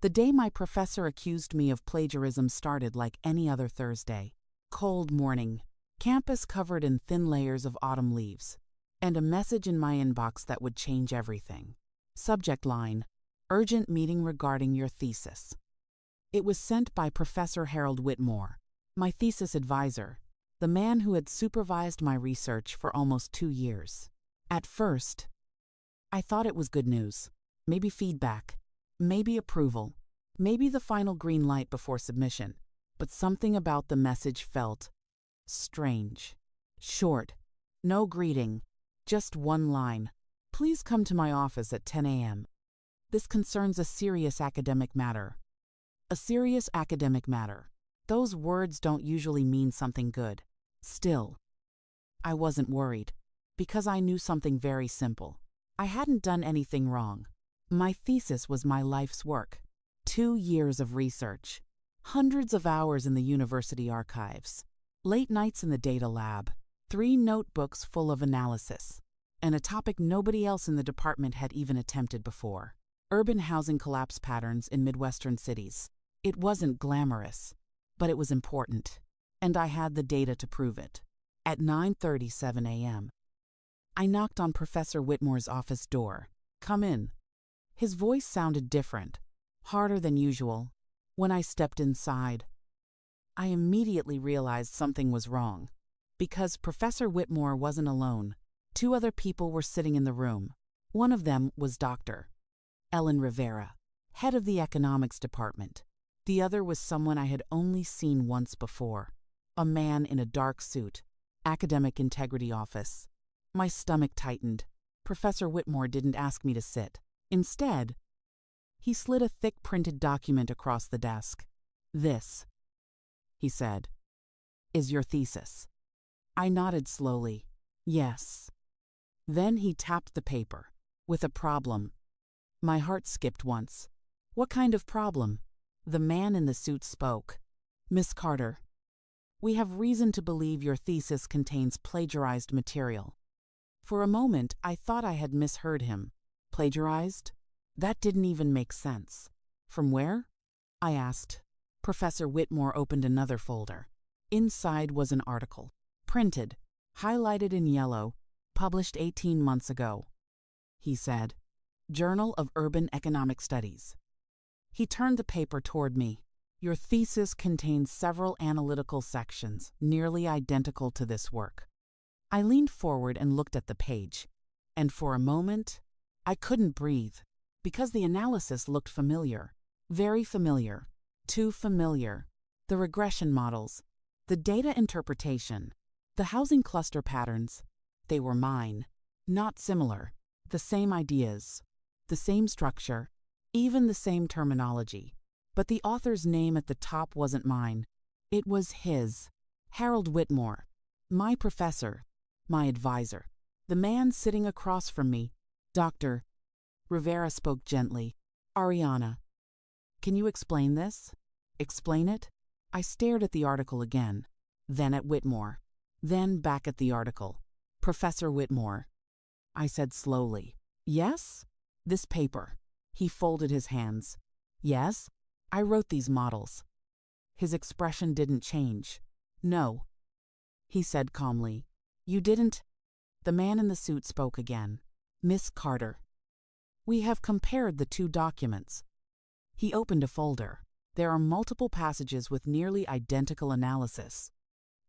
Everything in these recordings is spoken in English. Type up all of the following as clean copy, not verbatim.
The day my professor accused me of plagiarism started like any other Thursday. Cold morning, campus covered in thin layers of autumn leaves, and a message in my inbox that would change everything. Subject line: urgent meeting regarding your thesis. It was sent by Professor Harold Whitmore, my thesis advisor, the man who had supervised my research for almost 2 years. At first, I thought it was good news, maybe feedback, maybe approval, maybe the final green light before submission, but something about the message felt strange. Short, no greeting, just one line: please come to my office at 10 a.m. This concerns a serious academic matter. A serious academic matter. Those words don't usually mean something good. Still, I wasn't worried, because I knew something very simple. I hadn't done anything wrong. My thesis was my life's work. 2 years of research, hundreds of hours in the university archives, late nights in the data lab, 3 notebooks full of analysis, and a topic nobody else in the department had even attempted before: urban housing collapse patterns in Midwestern cities. It wasn't glamorous, but it was important, and I had the data to prove it. At 9:37 a.m., I knocked on Professor Whitmore's office door. "Come in." His voice sounded different, harder than usual. When I stepped inside, I immediately realized something was wrong, because Professor Whitmore wasn't alone. 2 other people were sitting in the room. One of them was Dr. Ellen Rivera, head of the economics department. The other was someone I had only seen once before, a man in a dark suit, academic integrity office. My stomach tightened. Professor Whitmore didn't ask me to sit. Instead, he slid a thick printed document across the desk. "This," he said, "is your thesis." I nodded slowly. "Yes." Then he tapped the paper. "With a problem." My heart skipped once. "What kind of problem?" The man in the suit spoke. "Miss Carter, we have reason to believe your thesis contains plagiarized material." For a moment, I thought I had misheard him. Plagiarized? That didn't even make sense. "From where?" I asked. Professor Whitmore opened another folder. Inside was an article, printed, highlighted in yellow, published 18 months ago. He said, "Journal of Urban Economic Studies." He turned the paper toward me. "Your thesis contains several analytical sections nearly identical to this work." I leaned forward and looked at the page, and for a moment, I couldn't breathe, because the analysis looked familiar, very familiar, too familiar. The regression models, the data interpretation, the housing cluster patterns, they were mine, not similar. The same ideas, the same structure, even the same terminology. But the author's name at the top wasn't mine. It was his, Harold Whitmore, my professor, my advisor. The man sitting across from me, Dr. Rivera, spoke gently. "Ariana, can you explain this? Explain it?" I stared at the article again, then at Whitmore, then back at the article. "Professor Whitmore," I said slowly. "Yes? This paper." He folded his hands. "Yes? I wrote these models." His expression didn't change. "No," he said calmly. "You didn't?" The man in the suit spoke again. "Miss Carter, we have compared the 2 documents." He opened a folder. There are multiple passages with nearly identical analysis.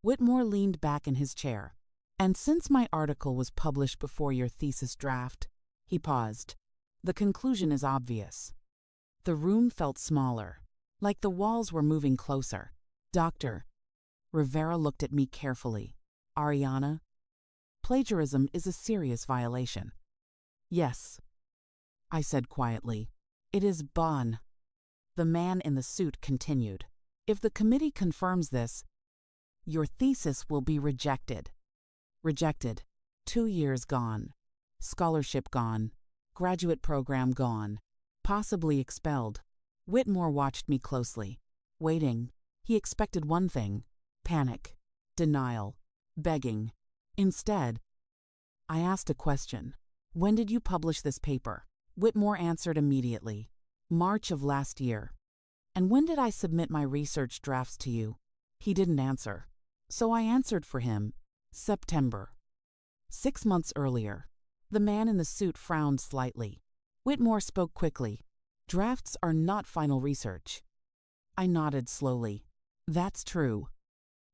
Whitmore leaned back in his chair. "And since my article was published before your thesis draft," he paused, "the conclusion is obvious." The room felt smaller, like the walls were moving closer. "Dr. Rivera looked at me carefully. "Ariana, plagiarism is a serious violation." "Yes," I said quietly. "It is bon." The man in the suit continued. "If the committee confirms this, your thesis will be rejected." Rejected. 2 years gone. Scholarship gone. Graduate program gone. Possibly expelled. Whitmore watched me closely. Waiting. He expected one thing: panic, denial, begging. Instead, I asked a question. "When did you publish this paper?" Whitmore answered immediately. March of last year. And when did I submit my research drafts to you? He didn't answer. So I answered for him. September. 6 months earlier. The man in the suit frowned slightly. Whitmore spoke quickly. Drafts are not final research. I nodded slowly. That's true.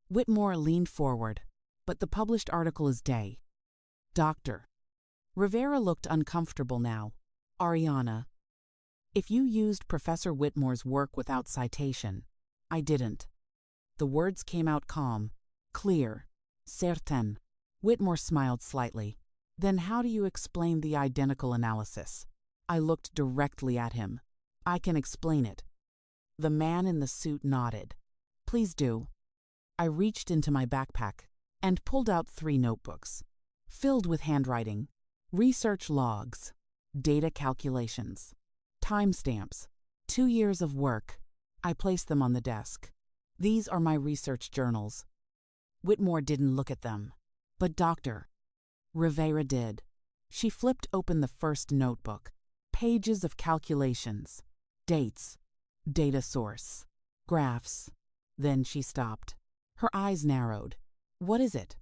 Whitmore leaned forward. But the published article is day. Doctor. Rivera looked uncomfortable now. Ariana. If you used Professor Whitmore's work without citation, I didn't. The words came out calm, clear, certain. Whitmore smiled slightly. Then how do you explain the identical analysis? I looked directly at him. I can explain it. The man in the suit nodded. Please do. I reached into my backpack and pulled out 3 notebooks, filled with handwriting, research logs, data calculations, timestamps, 2 years of work. I placed them on the desk. These are my research journals. Whitmore didn't look at them. But Dr. Rivera did. She flipped open the first notebook. Pages of calculations, dates, data source, graphs. Then she stopped. Her eyes narrowed. What is it?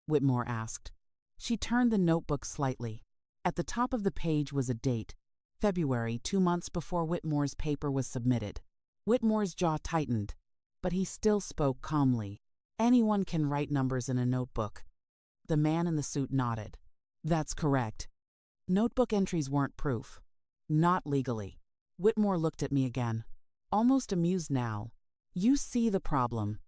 Whitmore asked. She turned the notebook slightly. At the top of the page was a date, February, 2 months before Whitmore's paper was submitted. Whitmore's jaw tightened, but he still spoke calmly. Anyone can write numbers in a notebook. The man in the suit nodded. That's correct. Notebook entries weren't proof. Not legally. Whitmore looked at me again, almost amused now. You see the problem.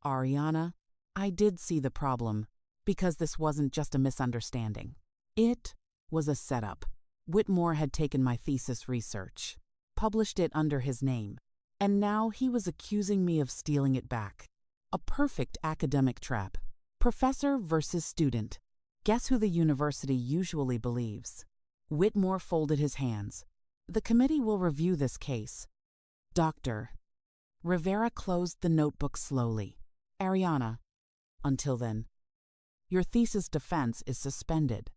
Ariana, I did see the problem, because this wasn't just a misunderstanding. It was a setup. Whitmore had taken my thesis research, published it under his name, and now he was accusing me of stealing it back. A perfect academic trap. Professor versus student. Guess who the university usually believes? Whitmore folded his hands. The committee will review this case. Dr. Rivera closed the notebook slowly. Ariana. Until then. Your thesis defense is suspended.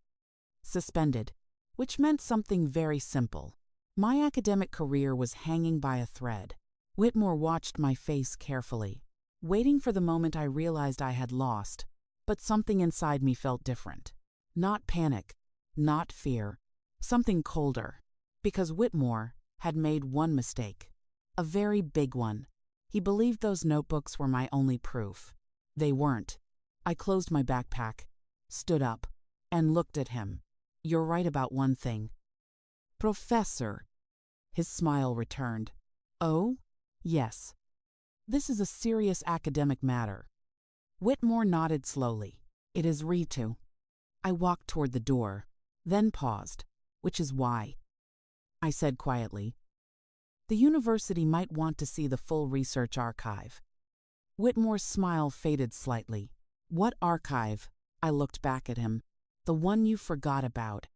Suspended, which meant something very simple. My academic career was hanging by a thread. Whitmore watched my face carefully, waiting for the moment I realized I had lost, but something inside me felt different. Not panic, not fear, something colder, because Whitmore had made one mistake, a very big one. He believed those notebooks were my only proof. They weren't. I closed my backpack, stood up, and looked at him. You're right about one thing. Professor. His smile returned. Oh? Yes. This is a serious academic matter. Whitmore nodded slowly. It is to. I walked toward the door, then paused, which is why. I said quietly. The university might want to see the full research archive. Whitmore's smile faded slightly. What archive? I looked back at him. The one you forgot about.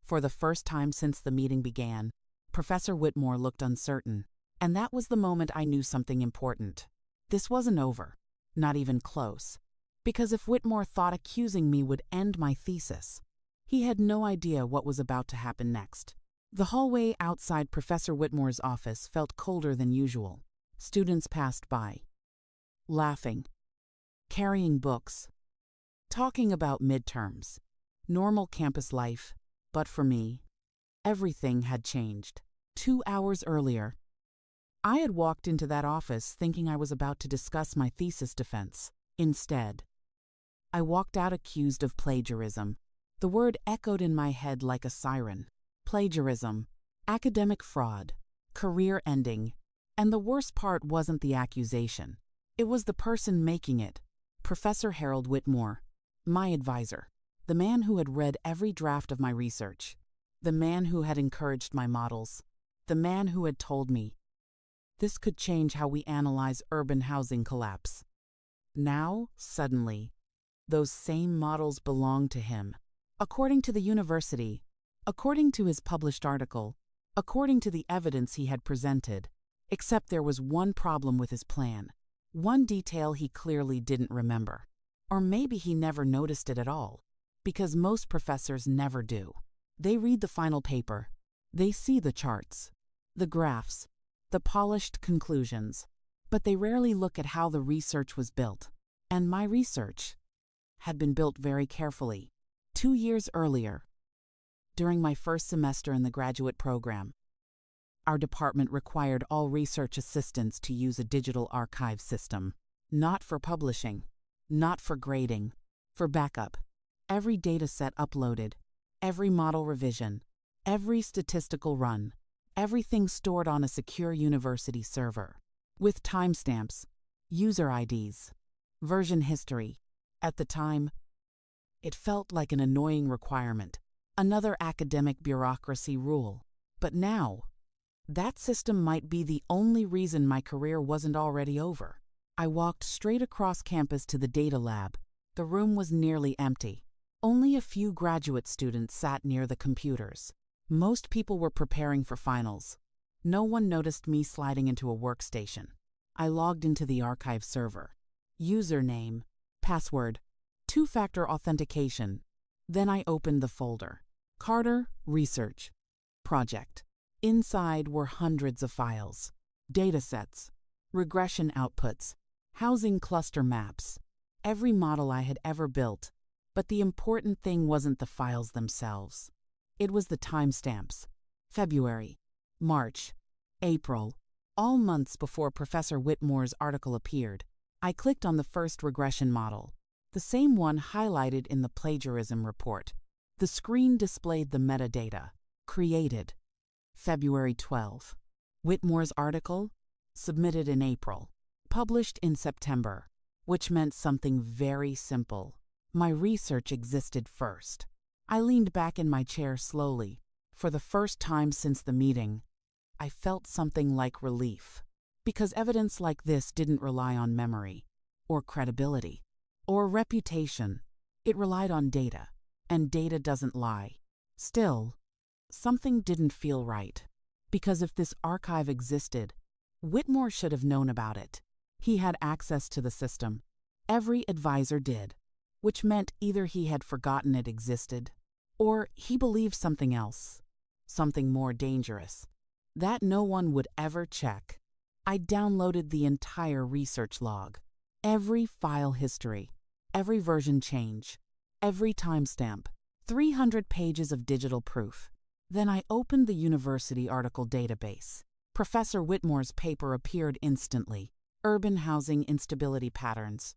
For the first time since the meeting began, Professor Whitmore looked uncertain, and that was the moment I knew something important. This wasn't over, not even close, because if Whitmore thought accusing me would end my thesis, he had no idea what was about to happen next. The hallway outside Professor Whitmore's office felt colder than usual. Students passed by, laughing, carrying books, talking about midterms, normal campus life, but for me, everything had changed. 2 hours earlier, I had walked into that office thinking I was about to discuss my thesis defense. Instead, I walked out accused of plagiarism. The word echoed in my head like a siren. Plagiarism, academic fraud, career ending, and the worst part wasn't the accusation. It was the person making it, Professor Harold Whitmore, my advisor, the man who had read every draft of my research, the man who had encouraged my models, the man who had told me, this could change how we analyze urban housing collapse. Now, suddenly, those same models belonged to him. According to the university, according to his published article, according to the evidence he had presented, except there was one problem with his plan, one detail he clearly didn't remember. Or maybe he never noticed it at all, because most professors never do. They read the final paper, they see the charts, the graphs, the polished conclusions. But they rarely look at how the research was built. And my research had been built very carefully. 2 years earlier, during my first semester in the graduate program, our department required all research assistants to use a digital archive system, not for publishing, not for grading, for backup. Every data set uploaded, every model revision, every statistical run, everything stored on a secure university server, with timestamps, user IDs, version history. At the time, it felt like an annoying requirement, another academic bureaucracy rule. But now, that system might be the only reason my career wasn't already over. I walked straight across campus to the data lab. The room was nearly empty. Only a few graduate students sat near the computers. Most people were preparing for finals. No one noticed me sliding into a workstation. I logged into the archive server. Username, password, two-factor authentication. Then I opened the folder. Carter Research Project. Inside were hundreds of files, datasets, regression outputs, housing cluster maps, every model I had ever built. But the important thing wasn't the files themselves. It was the timestamps. February, March, April, all months before Professor Whitmore's article appeared. I clicked on the first regression model, the same one highlighted in the plagiarism report. The screen displayed the metadata. Created February 12. Whitmore's article? Submitted in April. Published in September, which meant something very simple. My research existed first. I leaned back in my chair slowly. For the first time since the meeting, I felt something like relief. Because evidence like this didn't rely on memory, or credibility, or reputation. It relied on data, and data doesn't lie. Still, something didn't feel right. Because if this archive existed, Whitmore should have known about it. He had access to the system. Every advisor did, which meant either he had forgotten it existed, or he believed something else, something more dangerous, that no one would ever check. I downloaded the entire research log, every file history, every version change, every timestamp, 300 pages of digital proof. Then I opened the university article database. Professor Whitmore's paper appeared instantly. Urban Housing Instability Patterns.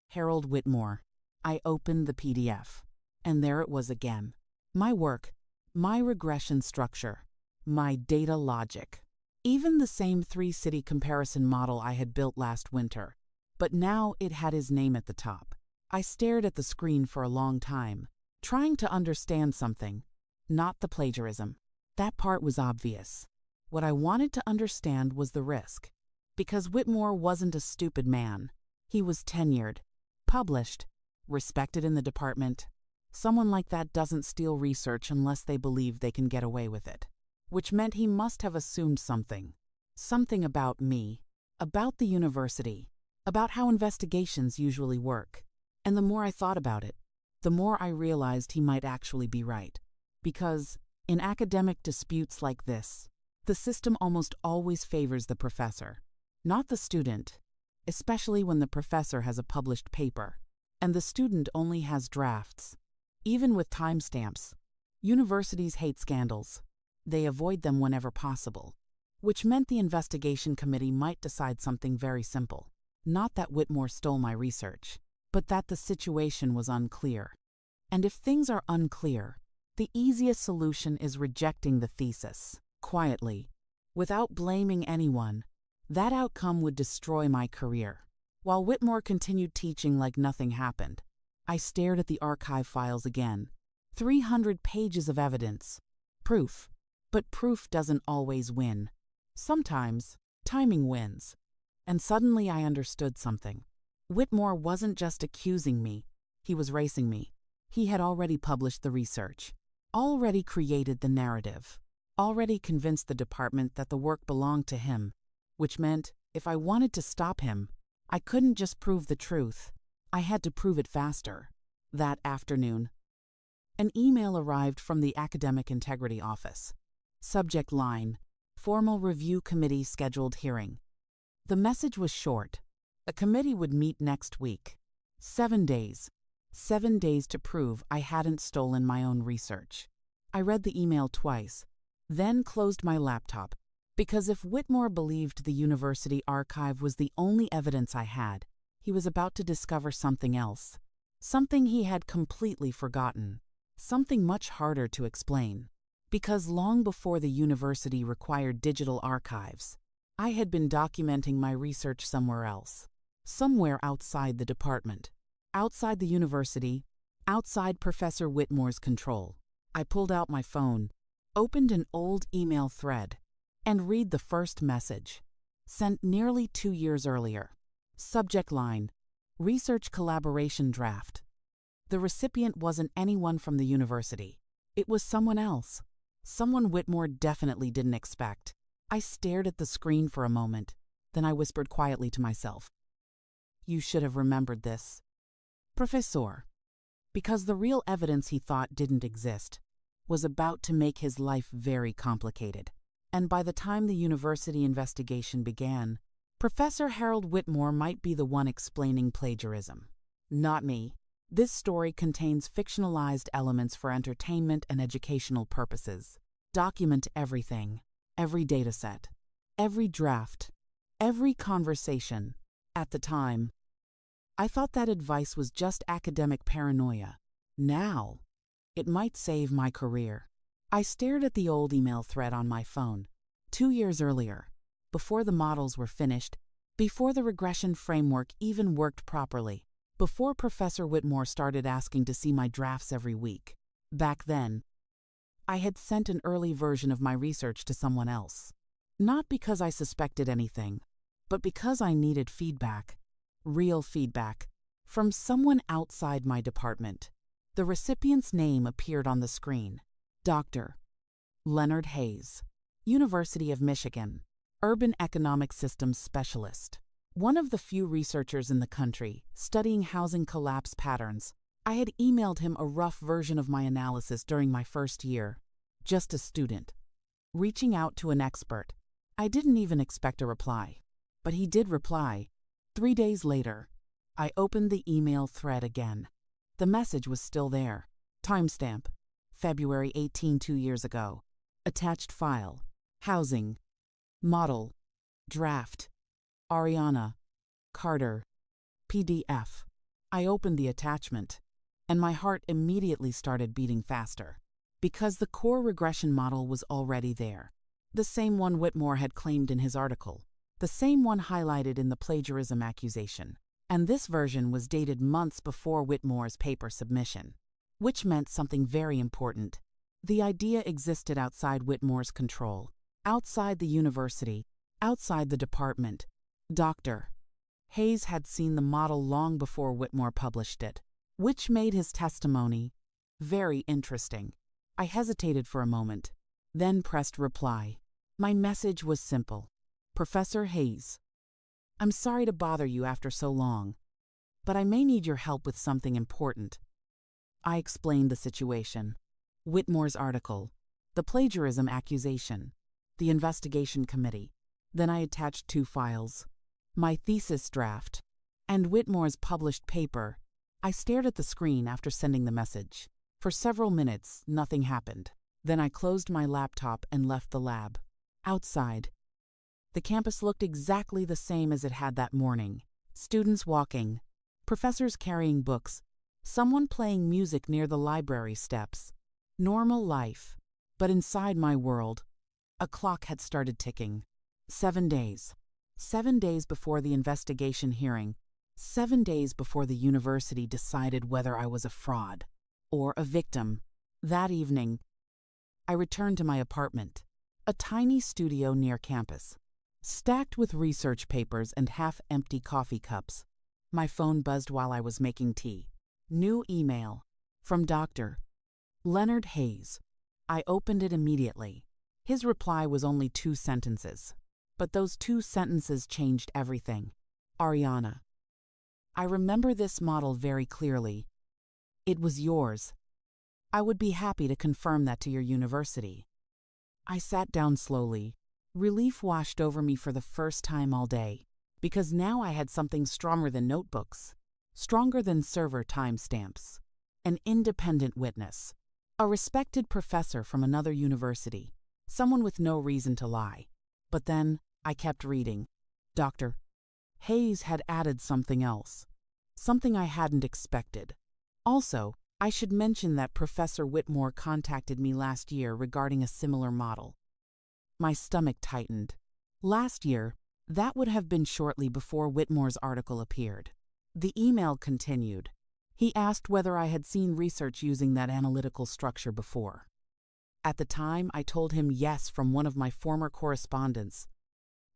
Harold Whitmore. I opened the PDF, and there it was again. My work, my regression structure, my data logic. Even the same 3-city comparison model I had built last winter, but now it had his name at the top. I stared at the screen for a long time, trying to understand something, not the plagiarism. That part was obvious. What I wanted to understand was the risk. Because Whitmore wasn't a stupid man. He was tenured, published, respected in the department. Someone like that doesn't steal research unless they believe they can get away with it. Which meant he must have assumed something. Something about me, about the university, about how investigations usually work. And the more I thought about it, the more I realized he might actually be right. Because, in academic disputes like this, the system almost always favors the professor, not the student, especially when the professor has a published paper, and the student only has drafts. Even with timestamps, universities hate scandals. They avoid them whenever possible, which meant the investigation committee might decide something very simple. Not that Whitmore stole my research, but that the situation was unclear. And if things are unclear, the easiest solution is rejecting the thesis, quietly, without blaming anyone. That outcome would destroy my career. While Whitmore continued teaching like nothing happened, I stared at the archive files again. 300 pages of evidence. Proof. But proof doesn't always win. Sometimes, timing wins. And suddenly I understood something. Whitmore wasn't just accusing me, he was racing me. He had already published the research, already created the narrative, already convinced the department that the work belonged to him, which meant if I wanted to stop him, I couldn't just prove the truth. I had to prove it faster. That afternoon, an email arrived from the Academic Integrity Office. Subject line, formal review committee scheduled hearing. The message was short. A committee would meet next week. 7 days. 7 days to prove I hadn't stolen my own research. I read the email twice, then closed my laptop, because if Whitmore believed the university archive was the only evidence I had, he was about to discover something else. Something he had completely forgotten. Something much harder to explain. Because long before the university required digital archives, I had been documenting my research somewhere else. Somewhere outside the department. Outside the university. Outside Professor Whitmore's control. I pulled out my phone, opened an old email thread, and read the first message. Sent nearly 2 years earlier. Subject line: Research Collaboration Draft. The recipient wasn't anyone from the university. It was someone else. Someone Whitmore definitely didn't expect. I stared at the screen for a moment. Then I whispered quietly to myself, "You should have remembered this, Professor." Because the real evidence he thought didn't exist was about to make his life very complicated. And by the time the university investigation began, Professor Harold Whitmore might be the one explaining plagiarism. Not me. This story contains fictionalized elements for entertainment and educational purposes. Document everything, every dataset, every draft, every conversation. At the time, I thought that advice was just academic paranoia. Now, it might save my career. I stared at the old email thread on my phone. 2 years earlier, before the models were finished, before the regression framework even worked properly, before Professor Whitmore started asking to see my drafts every week. Back then, I had sent an early version of my research to someone else. Not because I suspected anything, but because I needed feedback. Real feedback. From someone outside my department. The recipient's name appeared on the screen. Dr. Leonard Hayes, University of Michigan, Urban Economic Systems Specialist. One of the few researchers in the country studying housing collapse patterns. I had emailed him a rough version of my analysis during my first year. Just a student. Reaching out to an expert. I didn't even expect a reply. But he did reply. 3 days later, I opened the email thread again. The message was still there. Timestamp: February 18, 2 years ago. Attached file: Housing. Model. Draft. Ariana. Carter. PDF. I opened the attachment, and my heart immediately started beating faster. Because the core regression model was already there. The same one Whitmore had claimed in his article. The same one highlighted in the plagiarism accusation. And this version was dated months before Whitmore's paper submission. Which meant something very important. The idea existed outside Whitmore's control. Outside the university. Outside the department. Dr. Hayes had seen the model long before Whitmore published it. Which made his testimony very interesting. I hesitated for a moment, then pressed reply. My message was simple. Professor Hayes, I'm sorry to bother you after so long, but I may need your help with something important. I explained the situation. Whitmore's article, the plagiarism accusation, the investigation committee. Then I attached 2 files. My thesis draft, and Whitmore's published paper. I stared at the screen after sending the message. For several minutes, nothing happened. Then I closed my laptop and left the lab. Outside, the campus looked exactly the same as it had that morning. Students walking, professors carrying books, someone playing music near the library steps. Normal life. But inside my world, a clock had started ticking. 7 days. 7 days before the investigation hearing. 7 days before the university decided whether I was a fraud or a victim. That evening, I returned to my apartment, a tiny studio near campus, stacked with research papers and half-empty coffee cups. My phone buzzed while I was making tea. New email from Dr. Leonard Hayes. I opened it immediately. His reply was only 2 sentences, but those 2 sentences changed everything. Ariana, I remember this model very clearly. It was yours. I would be happy to confirm that to your university. I sat down slowly, Relief washed over me for the first time all day, because now I had something stronger than notebooks, stronger than server timestamps, an independent witness, a respected professor from another university, someone with no reason to lie. But then I kept reading. Dr. Hayes had added something else, something I hadn't expected. Also, I should mention that Professor Whitmore contacted me last year regarding a similar model. My stomach tightened. Last year, that would have been shortly before Whitmore's article appeared. The email continued. He asked whether I had seen research using that analytical structure before. At the time, I told him yes from one of my former correspondents.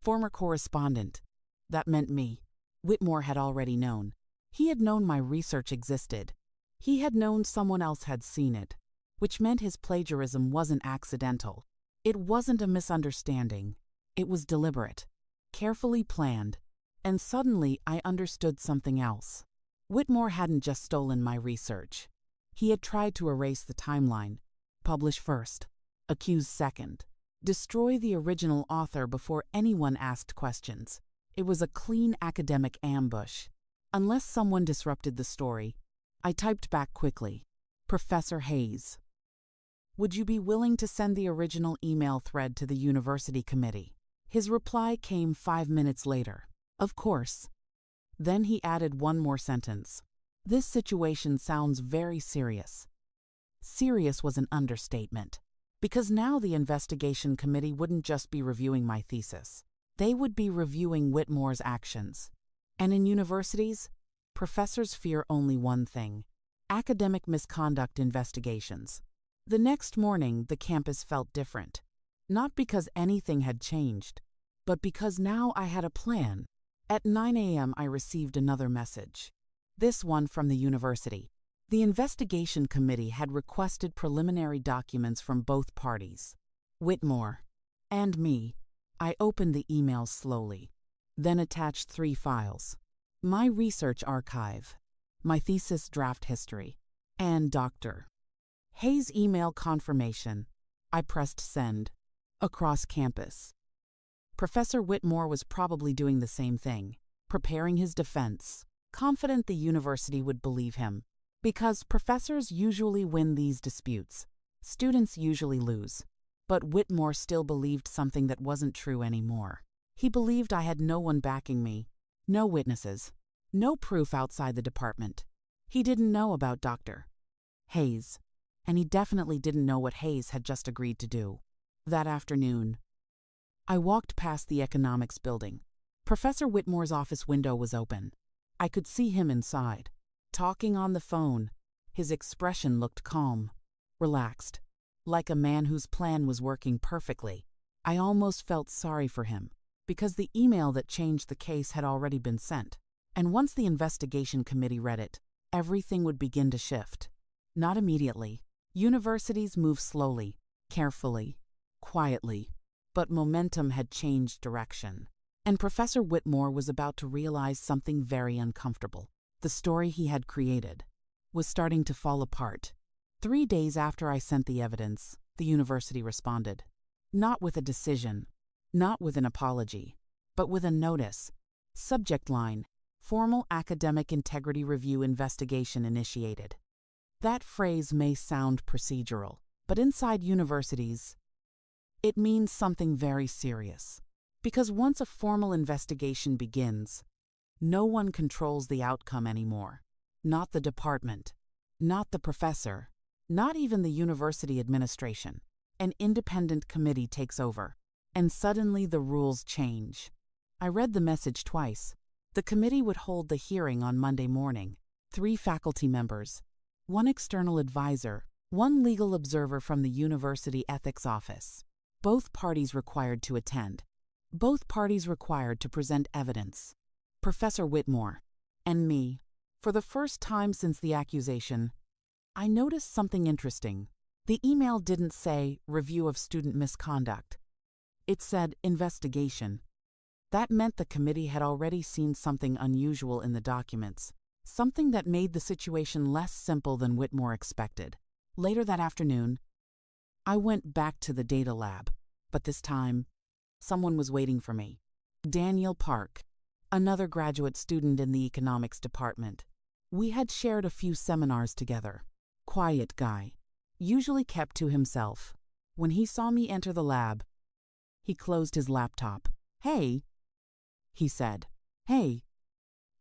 Former correspondent. That meant me. Whitmore had already known. He had known my research existed. He had known someone else had seen it, which meant his plagiarism wasn't accidental. It wasn't a misunderstanding. It was deliberate, carefully planned, and suddenly I understood something else. Whitmore hadn't just stolen my research. He had tried to erase the timeline, publish first, accuse second, destroy the original author before anyone asked questions. It was a clean academic ambush. Unless someone disrupted the story, I typed back quickly. Professor Hayes. Would you be willing to send the original email thread to the university committee? His reply came 5 minutes later. Of course. Then he added one more sentence. This situation sounds very serious. Serious was an understatement, because now the investigation committee wouldn't just be reviewing my thesis. They would be reviewing Whitmore's actions. And in universities, professors fear only one thing: academic misconduct investigations. The next morning, the campus felt different. Not because anything had changed, but because now I had a plan. At 9 a.m., I received another message. This one from the university. The investigation committee had requested preliminary documents from both parties, Whitmore and me. I opened the email slowly, then attached 3 files: my research archive, my thesis draft history, and Dr. Hayes' email confirmation. I pressed send. Across campus. Professor Whitmore was probably doing the same thing, preparing his defense, confident the university would believe him. Because professors usually win these disputes, students usually lose. But Whitmore still believed something that wasn't true anymore. He believed I had no one backing me, no witnesses, no proof outside the department. He didn't know about Dr. Hayes, and he definitely didn't know what Hayes had just agreed to do. That afternoon, I walked past the economics building. Professor Whitmore's office window was open. I could see him inside, talking on the phone. His expression looked calm, relaxed, like a man whose plan was working perfectly. I almost felt sorry for him, because the email that changed the case had already been sent. And once the investigation committee read it, everything would begin to shift. Not immediately. Universities move slowly, carefully, quietly, but momentum had changed direction. And Professor Whitmore was about to realize something very uncomfortable. The story he had created was starting to fall apart. 3 days after I sent the evidence, the university responded. Not with a decision, not with an apology, but with a notice. Subject line: Formal Academic Integrity Review Investigation initiated. That phrase may sound procedural, but inside universities, it means something very serious. Because once a formal investigation begins, no one controls the outcome anymore. Not the department, not the professor, not even the university administration. An independent committee takes over, and suddenly the rules change. I read the message twice. The committee would hold the hearing on Monday morning. 3 faculty members, 1 external advisor, 1 legal observer from the university ethics office. Both parties required to attend. Both parties required to present evidence. Professor Whitmore and me. For the first time since the accusation, I noticed something interesting. The email didn't say review of student misconduct. It said investigation. That meant the committee had already seen something unusual in the documents, something that made the situation less simple than Whitmore expected. Later that afternoon, I went back to the data lab, but this time, Someone was waiting for me. Daniel Park, another graduate student in the economics department. We had shared a few seminars together. Quiet guy, usually kept to himself. When he saw me enter the lab, he closed his laptop. "Hey," he said. "Hey."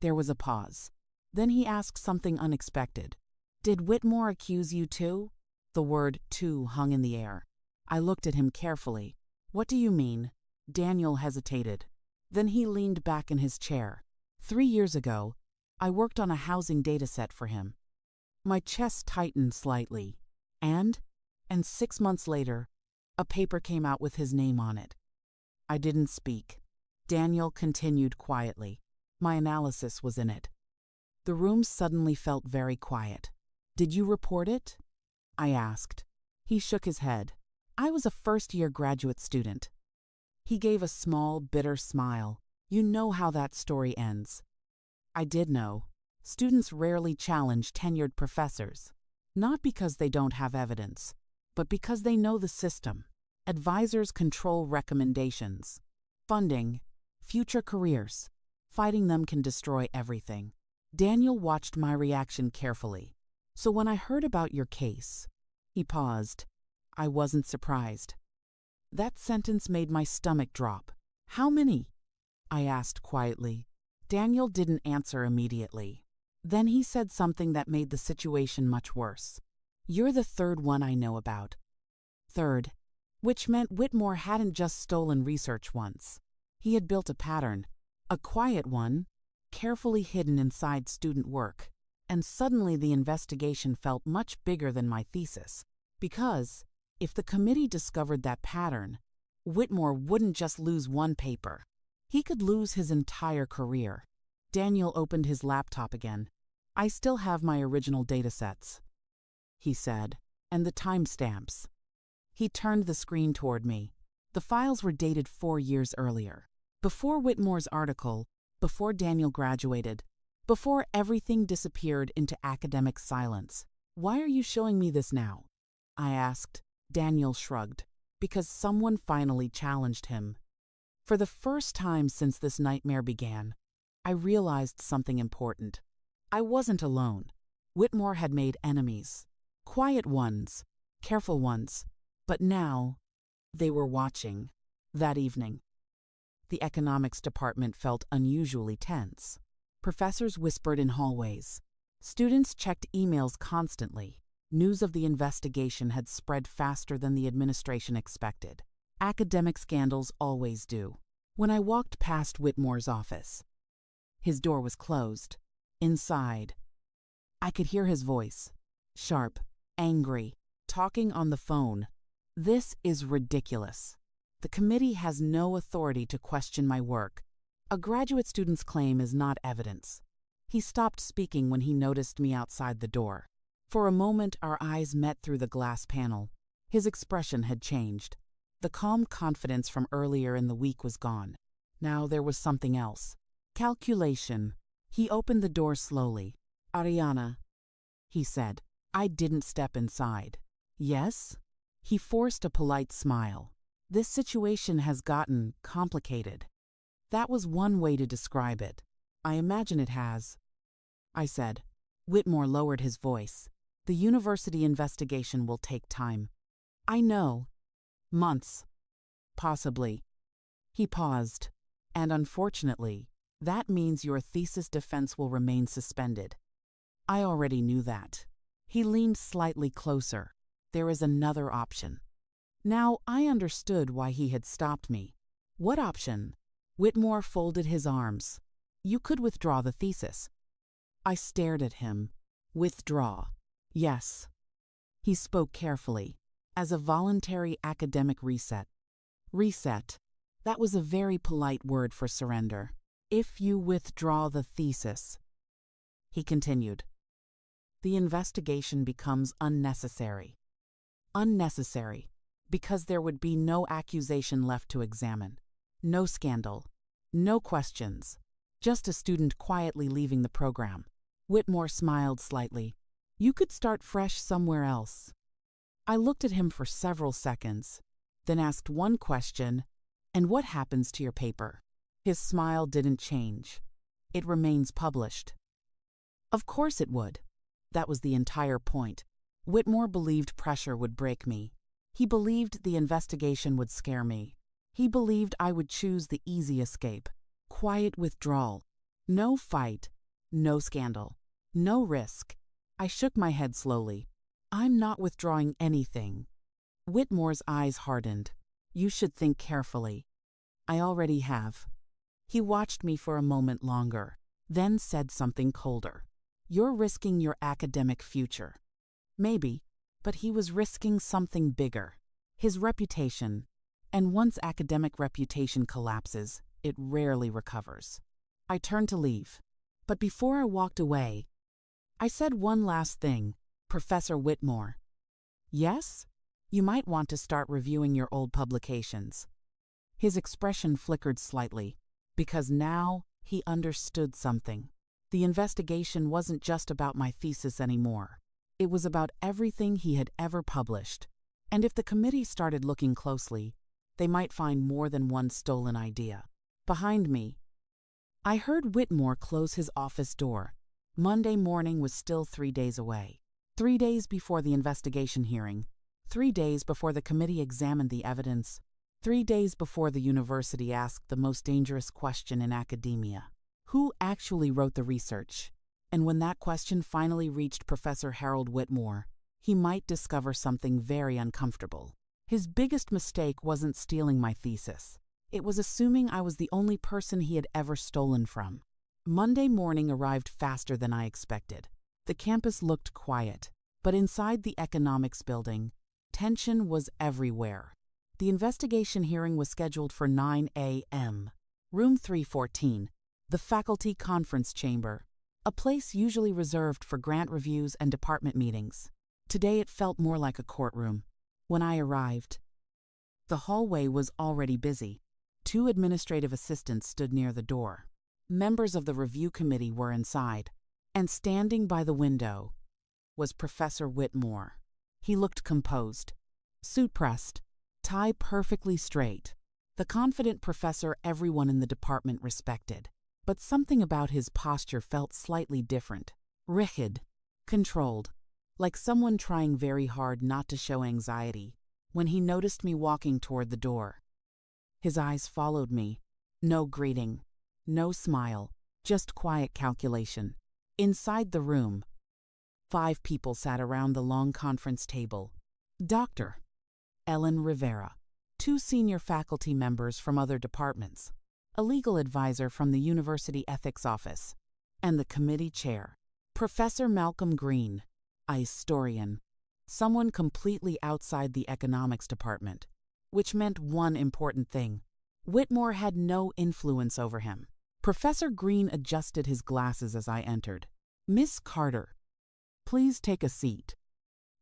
There was a pause. Then he asked something unexpected. "Did Whitmore accuse you too?" The word "too" hung in the air. I looked at him carefully. "What do you mean?" Daniel hesitated. Then he leaned back in his chair. 3 years ago, I worked on a housing dataset for him. My chest tightened slightly. And 6 months later, a paper came out with his name on it. I didn't speak. Daniel continued quietly. My analysis was in it. The room suddenly felt very quiet. "Did you report it?" I asked. He shook his head. "I was a first-year graduate student." He gave a small, bitter smile. "You know how that story ends." I did know. Students rarely challenge tenured professors, not because they don't have evidence, but because they know the system. Advisors control recommendations, funding, future careers. Fighting them can destroy everything. Daniel watched my reaction carefully. "So when I heard about your case," he paused. I wasn't surprised. That sentence made my stomach drop. "How many?" I asked quietly. Daniel didn't answer immediately. Then he said something that made the situation much worse. "You're the third one I know about." Third, which meant Whitmore hadn't just stolen research once. He had built a pattern, a quiet one, carefully hidden inside student work. And suddenly the investigation felt much bigger than my thesis. Because if the committee discovered that pattern, Whitmore wouldn't just lose one paper. He could lose his entire career. Daniel opened his laptop again. "I still have my original datasets," he said, "and the timestamps." He turned the screen toward me. The files were dated 4 years earlier. Before Whitmore's article, before Daniel graduated, before everything disappeared into academic silence. "Why are you showing me this now?" I asked. Daniel shrugged. "Because someone finally challenged him." For the first time since this nightmare began, I realized something important. I wasn't alone. Whitmore had made enemies. Quiet ones, careful ones. But now, they were watching. That evening, the economics department felt unusually tense. Professors whispered in hallways. Students checked emails constantly. News of the investigation had spread faster than the administration expected. Academic scandals always do. When I walked past Whitmore's office, his door was closed. Inside, I could hear his voice, sharp, angry, talking on the phone. "This is ridiculous. The committee has no authority to question my work. A graduate student's claim is not evidence." He stopped speaking when he noticed me outside the door. For a moment, our eyes met through the glass panel. His expression had changed. The calm confidence from earlier in the week was gone. Now there was something else. Calculation. He opened the door slowly. "Ariana," he said. I didn't step inside. "Yes?" He forced a polite smile. "This situation has gotten complicated." That was one way to describe it. "I imagine it has," I said. Whitmore lowered his voice. "The university investigation will take time." "I know. Months. Possibly." He paused. "And unfortunately, that means your thesis defense will remain suspended." I already knew that. He leaned slightly closer. "There is another option." Now I understood why he had stopped me. "What option?" Whitmore folded his arms. "You could withdraw the thesis." I stared at him. "Withdraw?" "Yes." He spoke carefully. "As a voluntary academic reset." Reset. That was a very polite word for surrender. "If you withdraw the thesis," he continued, "the investigation becomes unnecessary." Unnecessary, because there would be no accusation left to examine. No scandal. No questions. Just a student quietly leaving the program. Whitmore smiled slightly. "You could start fresh somewhere else." I looked at him for several seconds, then asked one question. And what happens to your paper? His smile didn't change. It remains published. Of course it would. That was the entire point. Whitmore believed pressure would break me. He believed the investigation would scare me. He believed I would choose the easy escape. Quiet withdrawal. No fight. No scandal. No risk. I shook my head slowly. I'm not withdrawing anything. Whitmore's eyes hardened. You should think carefully. I already have. He watched me for a moment longer, then said something colder. You're risking your academic future. Maybe, but he was risking something bigger. His reputation. And once academic reputation collapses, it rarely recovers. I turned to leave. But before I walked away, I said one last thing. Professor Whitmore. Yes? You might want to start reviewing your old publications. His expression flickered slightly, because now he understood something. The investigation wasn't just about my thesis anymore. It was about everything he had ever published. And if the committee started looking closely, they might find more than one stolen idea. Behind me, I heard Whitmore close his office door. Monday morning was still 3 days away. 3 days before the investigation hearing. 3 days before the committee examined the evidence. 3 days before the university asked the most dangerous question in academia. Who actually wrote the research? And when that question finally reached Professor Harold Whitmore, he might discover something very uncomfortable. His biggest mistake wasn't stealing my thesis. It was assuming I was the only person he had ever stolen from. Monday morning arrived faster than I expected. The campus looked quiet, but inside the economics building, tension was everywhere. The investigation hearing was scheduled for 9 a.m. Room 314, the faculty conference chamber, a place usually reserved for grant reviews and department meetings. Today it felt more like a courtroom. When I arrived, the hallway was already busy. 2 administrative assistants stood near the door. Members of the review committee were inside, and standing by the window was Professor Whitmore. He looked composed, suit pressed, tie perfectly straight. The confident professor everyone in the department respected. But something about his posture felt slightly different. Rigid, controlled, like someone trying very hard not to show anxiety. When he noticed me walking toward the door, his eyes followed me. No greeting, no smile, just quiet calculation. Inside the room, 5 people sat around the long conference table. Dr. Ellen Rivera, 2 senior faculty members from other departments, a legal advisor from the University Ethics Office, and the committee chair, Professor Malcolm Green, a historian, someone completely outside the economics department, which meant one important thing. Whitmore had no influence over him. Professor Green adjusted his glasses as I entered. Miss Carter, please take a seat.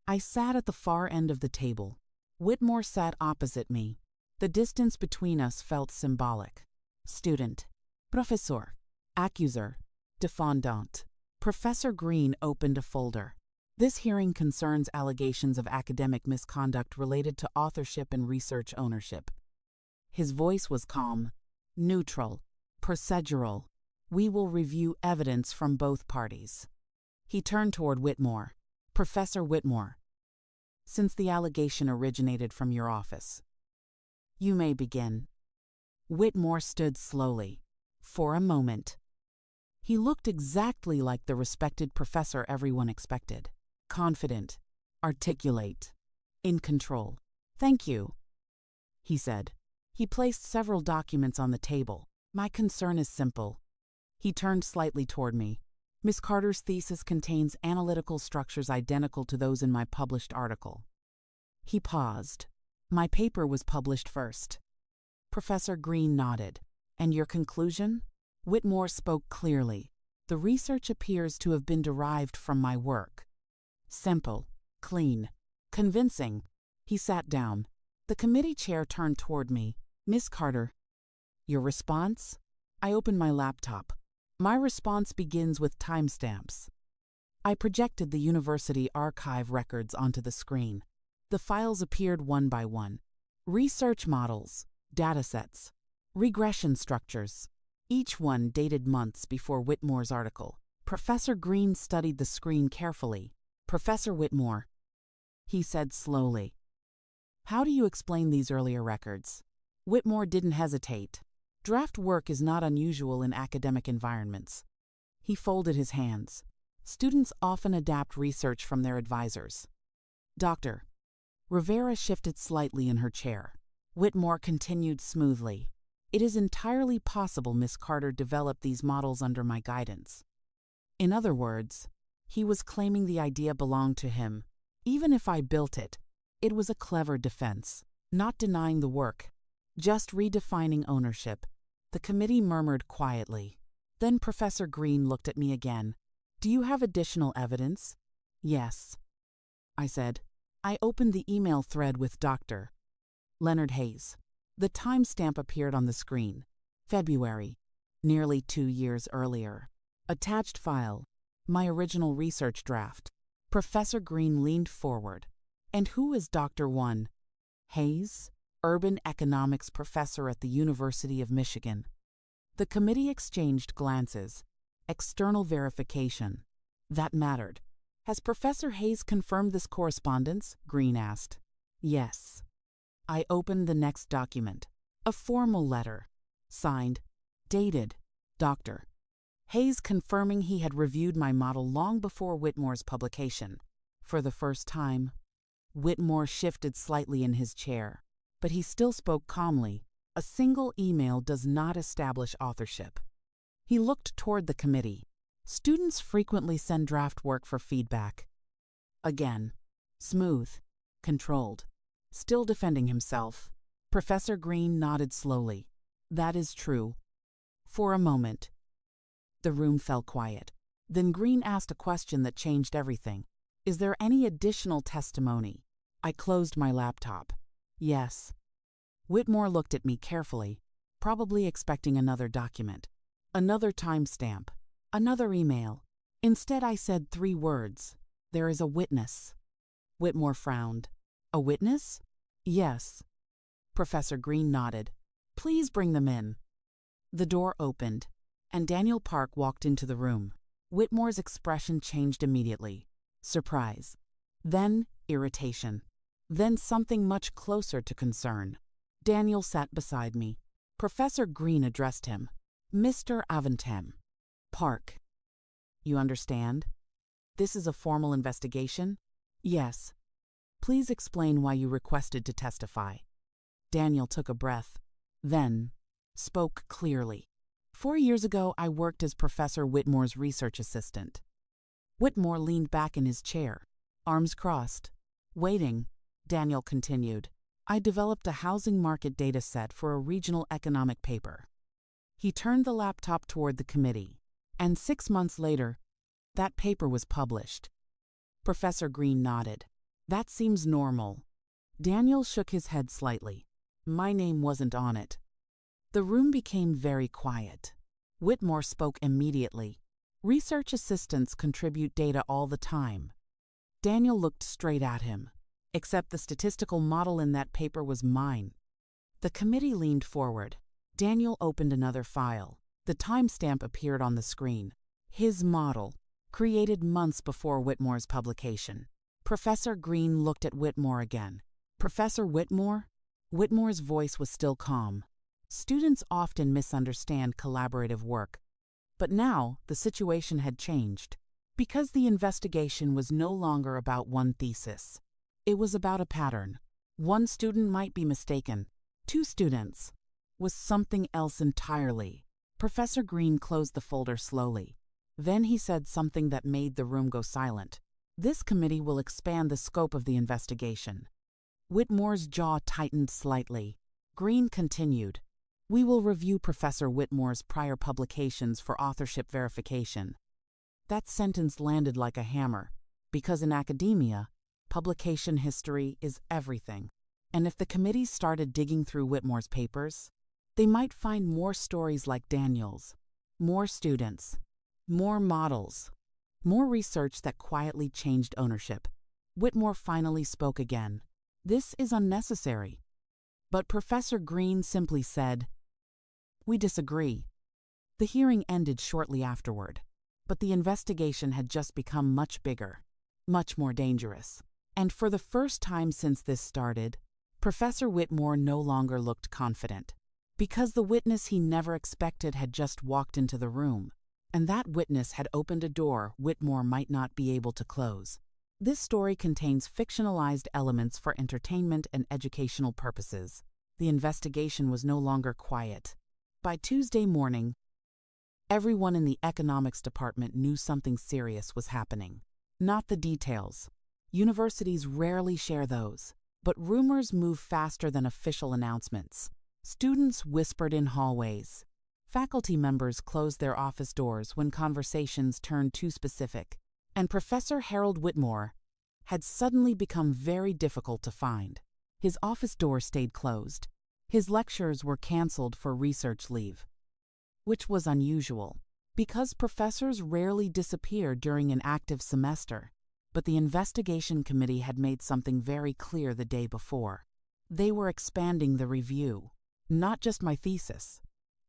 I sat at the far end of the table. Whitmore sat opposite me. The distance between us felt symbolic. Student, professor, accuser, defendant. Professor Green opened a folder. This hearing concerns allegations of academic misconduct related to authorship and research ownership. His voice was calm, neutral, procedural. We will review evidence from both parties. He turned toward Whitmore. Professor Whitmore, since the allegation originated from your office, you may begin. Whitmore stood slowly. For a moment. He looked exactly like the respected professor everyone expected. Confident, articulate, in control. Thank you, he said. He placed several documents on the table. My concern is simple. He turned slightly toward me. Miss Carter's thesis contains analytical structures identical to those in my published article. He paused. My paper was published first. Professor Green nodded. And your conclusion? Whitmore spoke clearly. The research appears to have been derived from my work. Simple, clean, convincing. He sat down. The committee chair turned toward me. Miss Carter, your response? I opened my laptop. My response begins with timestamps. I projected the university archive records onto the screen. The files appeared one by one. Research models, datasets, regression structures, each one dated months before Whitmore's article. Professor Green studied the screen carefully. "Professor Whitmore," he said slowly, "how do you explain these earlier records?" Whitmore didn't hesitate. Draft work is not unusual in academic environments. He folded his hands. Students often adapt research from their advisors. "Doctor." Rivera shifted slightly in her chair. Whitmore continued smoothly. "It is entirely possible Miss Carter developed these models under my guidance." In other words, he was claiming the idea belonged to him. "Even if I built it, it was a clever defense, not denying the work, just redefining ownership." The committee murmured quietly. Then Professor Green looked at me again. "Do you have additional evidence?" "Yes," I said. I opened the email thread with Dr. Leonard Hayes. The timestamp appeared on the screen. February, nearly 2 years earlier. Attached file, my original research draft. Professor Green leaned forward. "And who is Dr. Hayes, urban economics professor at the University of Michigan?" The committee exchanged glances. External verification. That mattered. "Has Professor Hayes confirmed this correspondence?" Green asked. "Yes." I opened the next document. A formal letter. Signed. Dated. Dr. Hayes confirming he had reviewed my model long before Whitmore's publication. For the first time, Whitmore shifted slightly in his chair, but he still spoke calmly. "A single email does not establish authorship." He looked toward the committee. "Students frequently send draft work for feedback." Again, smooth, controlled, still defending himself. Professor Green nodded slowly. "That is true." For a moment, the room fell quiet. Then Green asked a question that changed everything. "Is there any additional testimony?" I closed my laptop. "Yes." Whitmore looked at me carefully, probably expecting another document, another timestamp, another email. Instead, I said 3 words. "There is a witness." Whitmore frowned. "A witness?" "Yes." Professor Green nodded. "Please bring them in." The door opened, and Daniel Park walked into the room. Whitmore's expression changed immediately. Surprise. Then irritation. Then something much closer to concern. Daniel sat beside me. Professor Green addressed him. "Mr. Aventem." "Park. You understand? This is a formal investigation?" "Yes." "Please explain why you requested to testify." Daniel took a breath, then spoke clearly. 4 years ago, I worked as Professor Whitmore's research assistant." Whitmore leaned back in his chair, arms crossed. "Waiting," Daniel continued. "I developed a housing market data set for a regional economic paper." He turned the laptop toward the committee, and 6 months later, that paper was published. Professor Green nodded. "That seems normal." Daniel shook his head slightly. "My name wasn't on it." The room became very quiet. Whitmore spoke immediately. "Research assistants contribute data all the time." Daniel looked straight at him. "Except the statistical model in that paper was mine." The committee leaned forward. Daniel opened another file. The timestamp appeared on the screen. His model, created months before Whitmore's publication. Professor Green looked at Whitmore again. "Professor Whitmore?" Whitmore's voice was still calm. "Students often misunderstand collaborative work. But now the situation had changed. Because the investigation was no longer about one thesis. It was about a pattern. One student might be mistaken. 2 students was something else entirely." Professor Green closed the folder slowly. Then he said something that made the room go silent. "This committee will expand the scope of the investigation." Whitmore's jaw tightened slightly. Green continued. "We will review Professor Whitmore's prior publications for authorship verification." That sentence landed like a hammer, because in academia, publication history is everything. And if the committee started digging through Whitmore's papers, they might find more stories like Daniel's, more students, more models, more research that quietly changed ownership. Whitmore finally spoke again. "This is unnecessary." But Professor Green simply said, "We disagree." The hearing ended shortly afterward, but the investigation had just become much bigger, much more dangerous. And for the first time since this started, Professor Whitmore no longer looked confident, because the witness he never expected had just walked into the room, and that witness had opened a door Whitmore might not be able to close. This story contains fictionalized elements for entertainment and educational purposes. The investigation was no longer quiet. By Tuesday morning, everyone in the economics department knew something serious was happening. Not the details. Universities rarely share those, but rumors move faster than official announcements. Students whispered in hallways. Faculty members closed their office doors when conversations turned too specific, and Professor Harold Whitmore had suddenly become very difficult to find. His office door stayed closed. His lectures were canceled for research leave, which was unusual, because professors rarely disappear during an active semester. But the investigation committee had made something very clear the day before. They were expanding the review. Not just my thesis,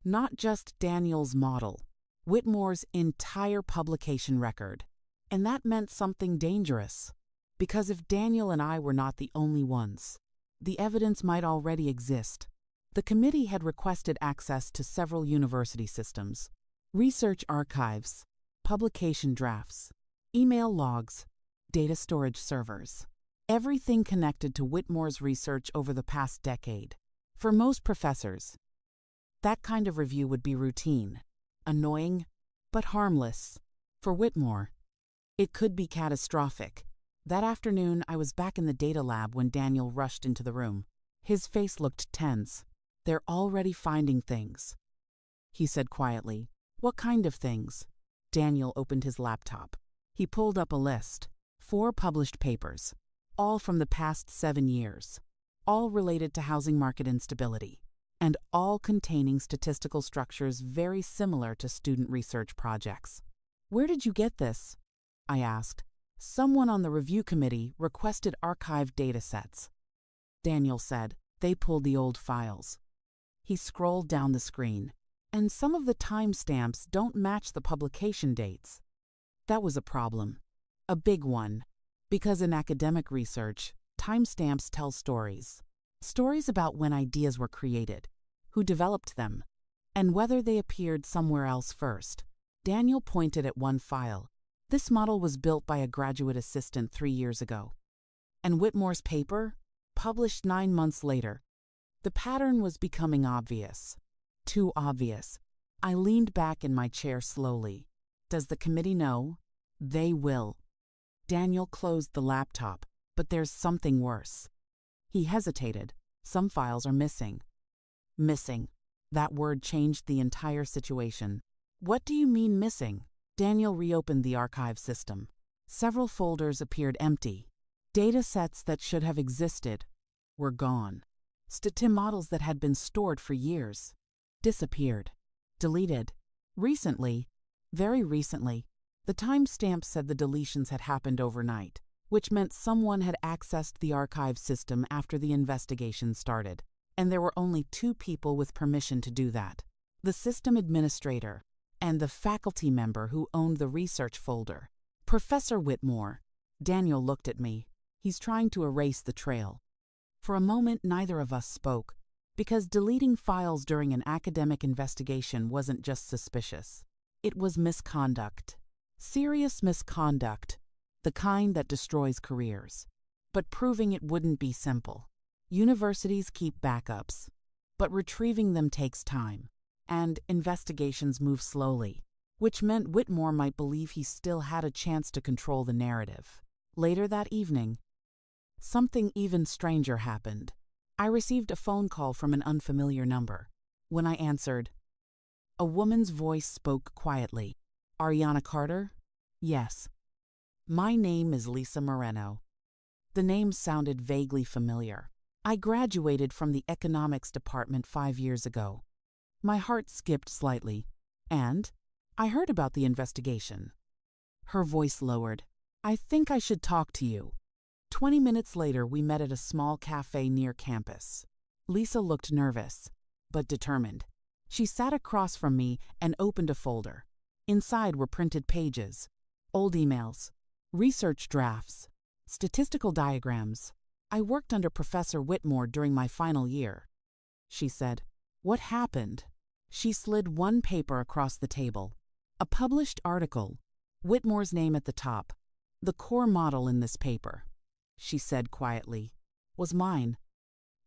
not just Daniel's model, Whitmore's entire publication record. And that meant something dangerous, because if Daniel and I were not the only ones, the evidence might already exist. The committee had requested access to several university systems, research archives, publication drafts, email logs, data storage servers, everything connected to Whitmore's research over the past decade. For most professors, that kind of review would be routine, annoying, but harmless. For Whitmore, it could be catastrophic. That afternoon, I was back in the data lab when Daniel rushed into the room. His face looked tense. "They're already finding things," he said quietly. "What kind of things?" Daniel opened his laptop. He pulled up a list. 4 published papers, all from the past 7 years, all related to housing market instability, and all containing statistical structures very similar to student research projects. "Where did you get this?" I asked. "Someone on the review committee requested archived data sets," Daniel said. "They pulled the old files." He scrolled down the screen, and some of the timestamps don't match the publication dates. That was a problem. A big one, because in academic research, timestamps tell stories. Stories about when ideas were created, who developed them, and whether they appeared somewhere else first. Daniel pointed at one file. This model was built by a graduate assistant 3 years ago. And Whitmore's paper, published 9 months later. The pattern was becoming obvious. Too obvious. I leaned back in my chair slowly. Does the committee know? They will. Daniel closed the laptop, but there's something worse. He hesitated. Some files are missing. Missing. That word changed the entire situation. What do you mean missing? Daniel reopened the archive system. Several folders appeared empty. Data sets that should have existed were gone. STATIM models that had been stored for years disappeared. Deleted. Recently, very recently, the timestamp said the deletions had happened overnight, which meant someone had accessed the archive system after the investigation started, and there were only 2 people with permission to do that: the system administrator and the faculty member who owned the research folder. Professor Whitmore. Daniel looked at me. He's trying to erase the trail. For a moment, neither of us spoke, because deleting files during an academic investigation wasn't just suspicious. It was misconduct. Serious misconduct, the kind that destroys careers. But proving it wouldn't be simple. Universities keep backups, but retrieving them takes time, and investigations move slowly, which meant Whitmore might believe he still had a chance to control the narrative. Later that evening, something even stranger happened. I received a phone call from an unfamiliar number. When I answered, a woman's voice spoke quietly. "Ariana Carter?" "Yes." "My name is Lisa Moreno." The name sounded vaguely familiar. I graduated from the economics department 5 years ago. My heart skipped slightly. "And? I heard about the investigation." Her voice lowered. "I think I should talk to you." 20 minutes later, we met at a small cafe near campus. Lisa looked nervous, but determined. She sat across from me and opened a folder. Inside were printed pages, old emails, research drafts, statistical diagrams. I worked under Professor Whitmore during my final year, she said. What happened? She slid one paper across the table. A published article, Whitmore's name at the top. The core model in this paper, she said quietly, was mine.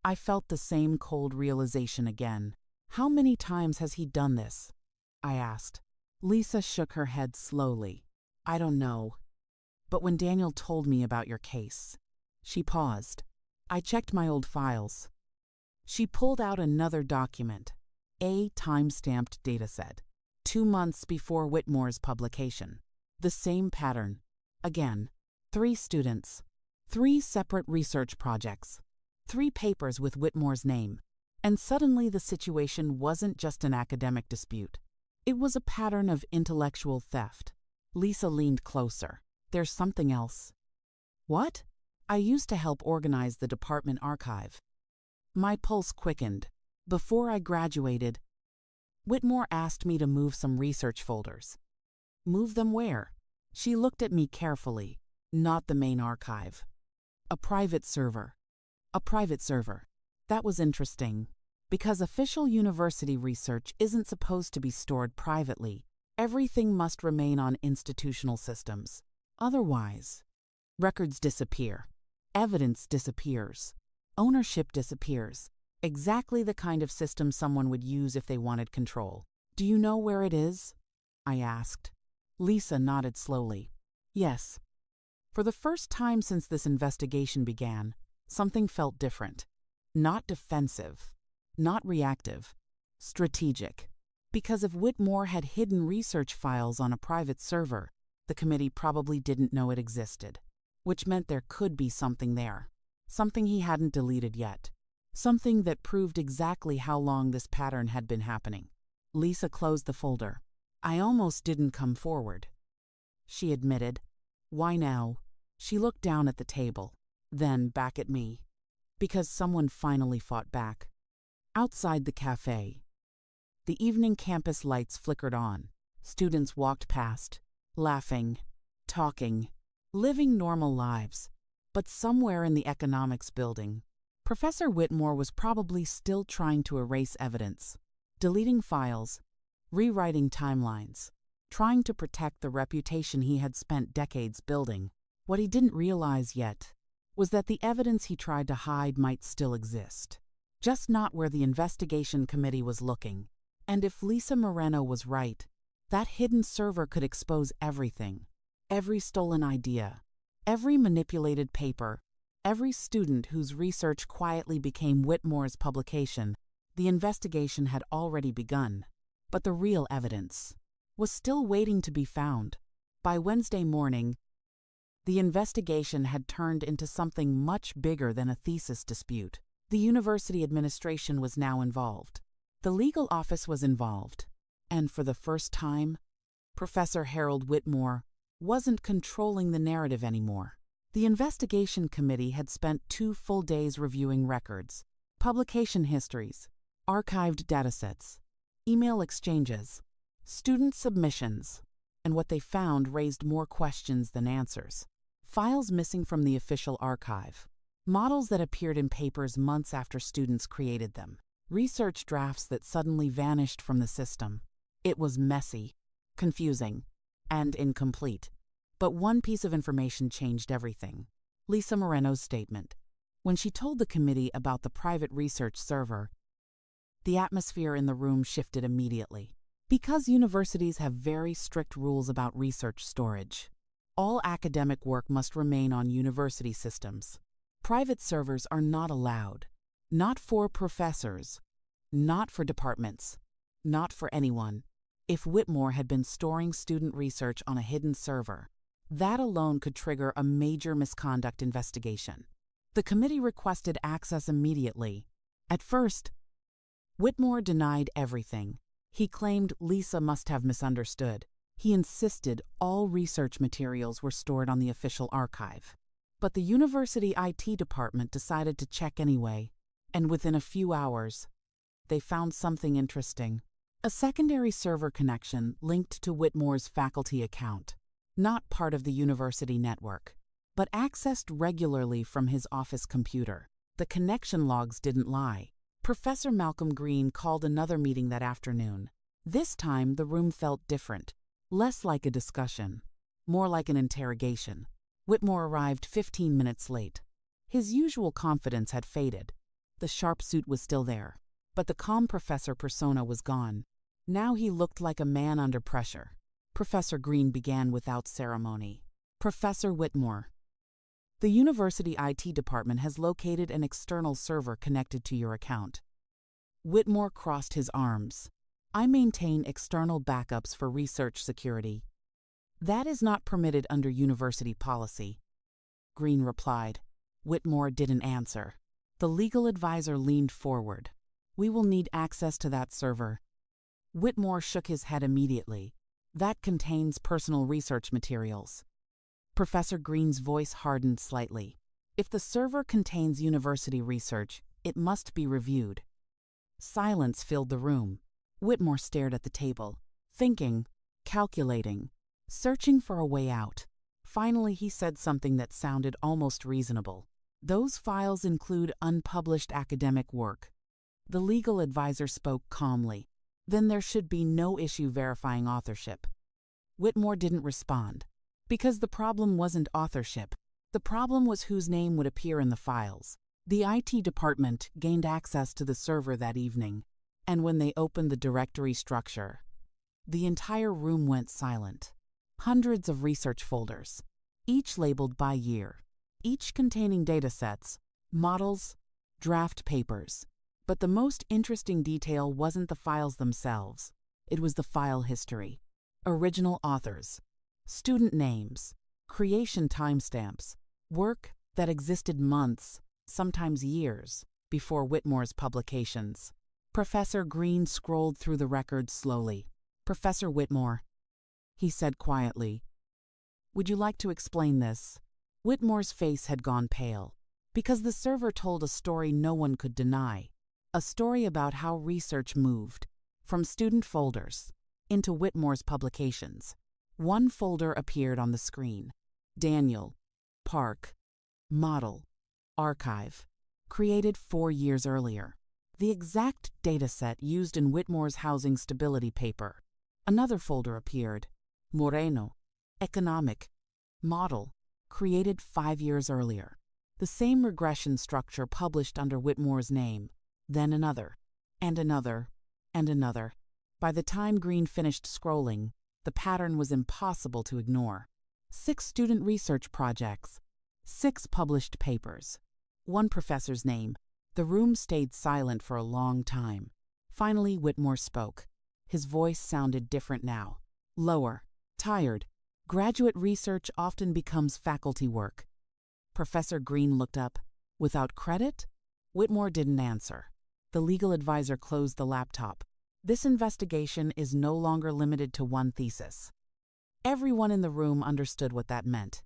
I felt the same cold realization again. How many times has he done this? I asked. Lisa shook her head slowly. I don't know. But when Daniel told me about your case, she paused. I checked my old files. She pulled out another document, a time-stamped dataset, 2 months before Whitmore's publication. The same pattern. Again, 3 students, 3 separate research projects, 3 papers with Whitmore's name. And suddenly the situation wasn't just an academic dispute. It was a pattern of intellectual theft. Lisa leaned closer. There's something else. What? I used to help organize the department archive. My pulse quickened. Before I graduated, Whitmore asked me to move some research folders. Move them where? She looked at me carefully. Not the main archive. A private server. A private server. That was interesting, because official university research isn't supposed to be stored privately. Everything must remain on institutional systems. Otherwise, records disappear. Evidence disappears. Ownership disappears. Exactly the kind of system someone would use if they wanted control. Do you know where it is? I asked. Lisa nodded slowly. Yes. For the first time since this investigation began, something felt different. Not defensive, not reactive, strategic. Because if Whitmore had hidden research files on a private server, the committee probably didn't know it existed, which meant there could be something there, something he hadn't deleted yet, something that proved exactly how long this pattern had been happening. Lisa closed the folder. I almost didn't come forward, she admitted. Why now? She looked down at the table, then back at me. Because someone finally fought back. Outside the cafe, the evening campus lights flickered on. Students walked past, laughing, talking, living normal lives. But somewhere in the economics building, Professor Whitmore was probably still trying to erase evidence, deleting files, rewriting timelines, trying to protect the reputation he had spent decades building. What he didn't realize yet was that the evidence he tried to hide might still exist, just not where the investigation committee was looking. And if Lisa Moreno was right, that hidden server could expose everything, every stolen idea, every manipulated paper, every student whose research quietly became Whitmore's publication. The investigation had already begun, but the real evidence was still waiting to be found. By Wednesday morning, the investigation had turned into something much bigger than a thesis dispute. The university administration was now involved. The legal office was involved. And for the first time, Professor Harold Whitmore wasn't controlling the narrative anymore. The investigation committee had spent 2 full days reviewing records, publication histories, archived datasets, email exchanges, student submissions, and what they found raised more questions than answers. Files missing from the official archive, models that appeared in papers months after students created them, research drafts that suddenly vanished from the system. It was messy, confusing, and incomplete. But one piece of information changed everything. Lisa Moreno's statement. When she told the committee about the private research server, the atmosphere in the room shifted immediately. Because universities have very strict rules about research storage, all academic work must remain on university systems. Private servers are not allowed. Not for professors, not for departments, not for anyone. If Whitmore had been storing student research on a hidden server, that alone could trigger a major misconduct investigation. The committee requested access immediately. At first, Whitmore denied everything. He claimed Lisa must have misunderstood. He insisted all research materials were stored on the official archive. But the university IT department decided to check anyway. And within a few hours, they found something interesting. A secondary server connection linked to Whitmore's faculty account, not part of the university network, but accessed regularly from his office computer. The connection logs didn't lie. Professor Malcolm Green called another meeting that afternoon. This time, the room felt different, less like a discussion, more like an interrogation. Whitmore arrived 15 minutes late. His usual confidence had faded. The sharp suit was still there, but the calm professor persona was gone. Now he looked like a man under pressure. Professor Green began without ceremony. Professor Whitmore, the university IT department has located an external server connected to your account. Whitmore crossed his arms. I maintain external backups for research security. That is not permitted under university policy. Green replied. Whitmore didn't answer. The legal advisor leaned forward. We will need access to that server. Whitmore shook his head immediately. That contains personal research materials. Professor Green's voice hardened slightly. If the server contains university research, it must be reviewed. Silence filled the room. Whitmore stared at the table, thinking, calculating, searching for a way out. Finally, he said something that sounded almost reasonable. Those files include unpublished academic work. The legal advisor spoke calmly. Then there should be no issue verifying authorship. Whitmore didn't respond. Because the problem wasn't authorship. The problem was whose name would appear in the files. The IT department gained access to the server that evening, and when they opened the directory structure, the entire room went silent. Hundreds of research folders, each labeled by year, each containing datasets, models, draft papers. But the most interesting detail wasn't the files themselves. It was the file history. Original authors, student names, creation timestamps, work that existed months, sometimes years, before Whitmore's publications. Professor Green scrolled through the records slowly. Professor Whitmore, he said quietly, would you like to explain this? Whitmore's face had gone pale, because the server told a story no one could deny. A story about how research moved from student folders into Whitmore's publications. One folder appeared on the screen. Daniel, Park, Model, Archive, created 4 years earlier. The exact dataset used in Whitmore's housing stability paper. Another folder appeared. Moreno, Economic, Model, created 5 years earlier. The same regression structure published under Whitmore's name. Then another, and another, and another. By the time Green finished scrolling, the pattern was impossible to ignore. 6 student research projects, 6 published papers, 1 professor's name. The room stayed silent for a long time. Finally, Whitmore spoke. His voice sounded different now. Lower, tired. Graduate research often becomes faculty work. Professor Green looked up. Without credit? Whitmore didn't answer. The legal advisor closed the laptop. This investigation is no longer limited to one thesis. Everyone in the room understood what that meant.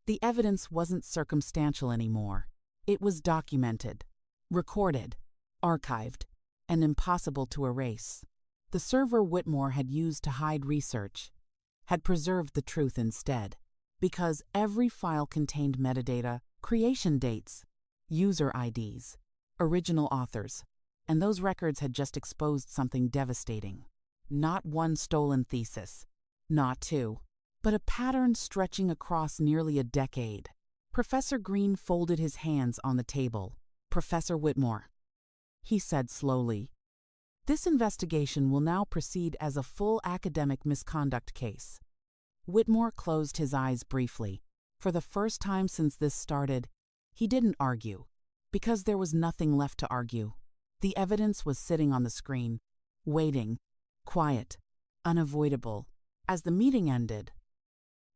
The evidence wasn't circumstantial anymore. It was documented, recorded, archived, and impossible to erase. The server Whitmore had used to hide research had preserved the truth instead, because every file contained metadata, creation dates, user IDs, original authors, and those records had just exposed something devastating. Not one stolen thesis, not 2, but a pattern stretching across nearly a decade. Professor Green folded his hands on the table. Professor Whitmore, he said slowly, this investigation will now proceed as a full academic misconduct case. Whitmore closed his eyes briefly. For the first time since this started, he didn't argue, because there was nothing left to argue. The evidence was sitting on the screen, waiting, quiet, unavoidable. As the meeting ended,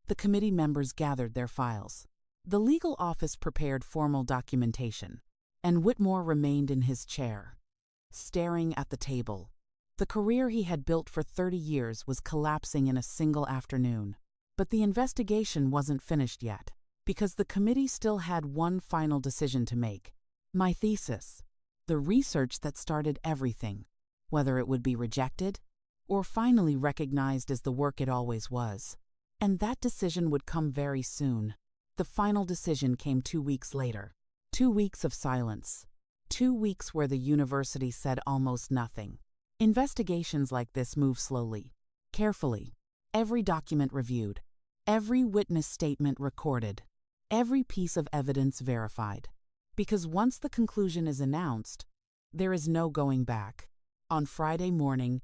the committee members gathered their files. The legal office prepared formal documentation, and Whitmore remained in his chair, staring at the table. The career he had built for 30 years was collapsing in a single afternoon. But the investigation wasn't finished yet, because the committee still had one final decision to make. My thesis, the research that started everything, whether it would be rejected or finally recognized as the work it always was. And that decision would come very soon. The final decision came 2 weeks later. 2 weeks of silence. 2 weeks where the university said almost nothing. Investigations like this move slowly, carefully. Every document reviewed, every witness statement recorded, every piece of evidence verified. Because once the conclusion is announced, there is no going back. On Friday morning,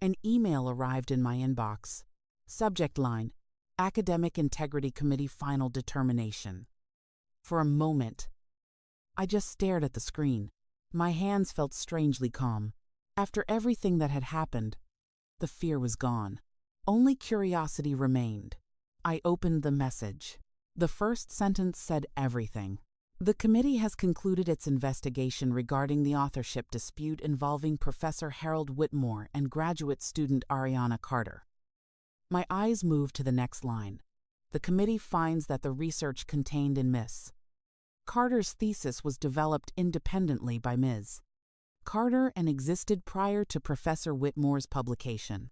an email arrived in my inbox. Subject line: Academic Integrity Committee Final Determination. For a moment, I just stared at the screen. My hands felt strangely calm. After everything that had happened, the fear was gone. Only curiosity remained. I opened the message. The first sentence said everything. The committee has concluded its investigation regarding the authorship dispute involving Professor Harold Whitmore and graduate student Ariana Carter. My eyes moved to the next line. The committee finds that the research contained in Ms. Carter's thesis was developed independently by Ms. Carter and existed prior to Professor Whitmore's publication.